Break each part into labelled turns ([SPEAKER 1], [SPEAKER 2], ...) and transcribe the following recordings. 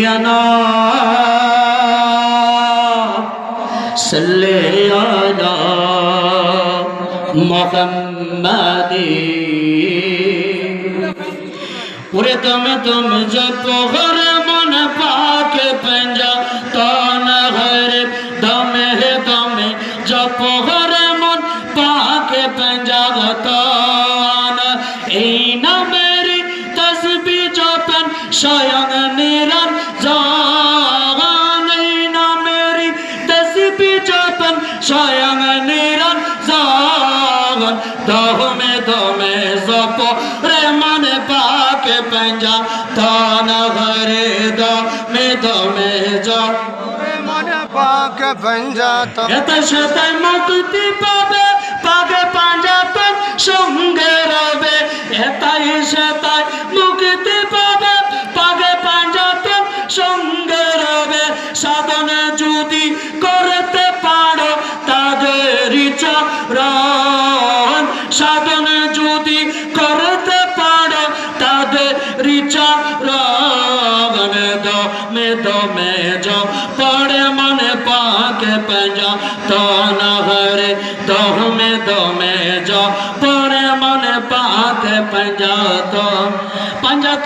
[SPEAKER 1] नबीना सल्ले अला मुहम्मदी पूरे तुम जब घर मन पाक पंजा तो न हरे दमे जब घर मन पाक पंजा तो न मेरी तस्बी जपन स्वयं निरंजन मेरी तस्बी जपन स्वयं निरंजन दमे जपो रे मन पाक पंजा तान घरे दमे जो
[SPEAKER 2] मन पाक पंजा
[SPEAKER 1] शत मुक्ति पावे पावे पंजा तन सঙ্গে রবে এতাই সেতাই মুক্তি পাবে পাবে पंजा तन সঙ্গে রবে সাধন যদি করতে পারো তাদেরই চরণ সাধন যদি করতে পারো তাদেরই চরণ দমে जो पड़े मन पाक पंजा तो न हरे दमे जो पड़े मन पाक पंजा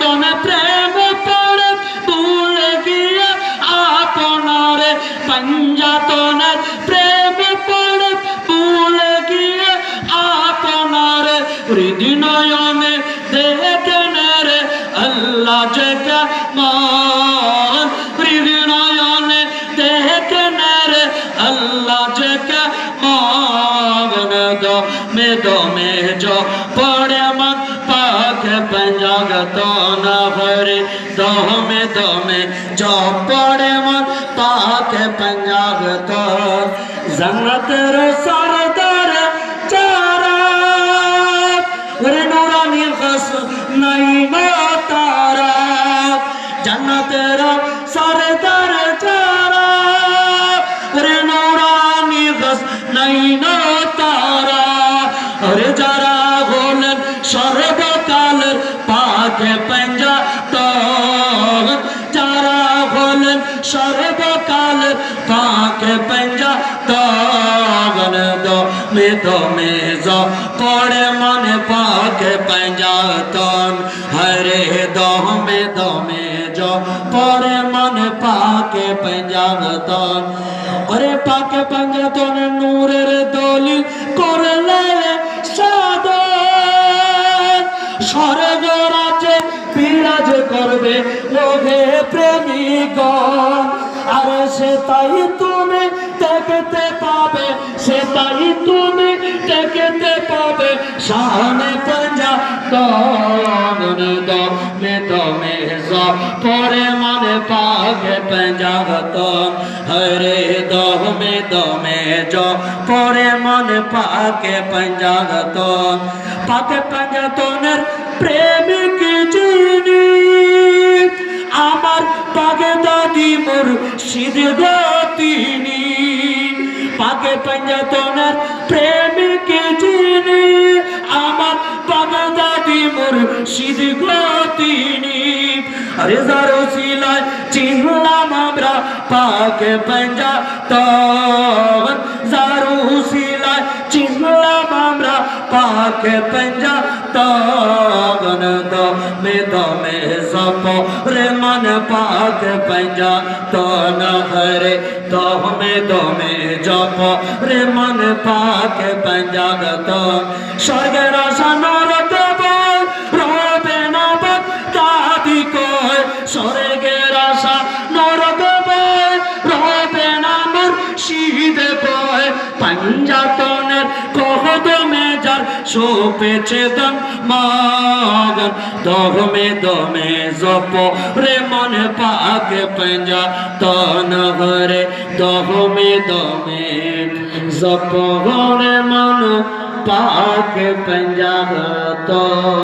[SPEAKER 1] तो में प्रेम पड़े भूल गया आपनारे पंजा तो न प्रेम पड़े भूल गया आपनारे हृदय देखने रे अल्लाह जगह मान हृदय देखने रे अल्लाह जगह मान दमे जो पड़े मन पाक पंजा तो न हरे दमे जो पड़े मन पाक पंजा तो जन्नत रे सरदार चारा रे नूरानी खस नहीं तारा जन्नत रे सरदार चारा रे नूरानी खस नहीं तारा अरे जारा होलन सर्वकाल पाक पंजा तो जारा होलन सर्वकाल पाक पंजा तो दमे जो पड़े मन पाक पंजा तो हरे दमे जो पड़े मन पाक पंजा तो अरे पाक पंजा तो नूर रे दलिल कर ले साधन स्वर्ग राज्ये বিরাজ করবে লোভে প্রেমিকগণ আর সেটাই তুমি দেখতে পাবে সেটাই তুমি দেখতে পাবে শানে पंजा দমে जो পরে মানে পাক पंजा তো হরে দমে जो পরে মানে পাক पंजा তো পাক पंजा তোনের প্রেমিক যিনি আমার পাকে দাদি মুর্শিদ তিনি পাকে पंजा তোনের প্রেমিক যিনি আমার পাকে দাদি মুর্শিদ তিনি अरे जारो सिलाय चिन्हलाम আমরা पाके पंजा तो जारो सिलाय चिन्हलाम আমরা पाके पंजा तो दमे जप रे मन पाक पंजा तो न हरे दमे जप रे मन पाक पंजा तो स्वर्गेर आशा नरक रबे ना दादी कय स्वर्गेर आशा नरक रबे ना मुर्शिद कय पंजा तনের কদমে যার শোপেছে দম মাগন দমে জপ রে মন পাক पंजा तो न हरे दमे जप रे मन पाक पंजा तो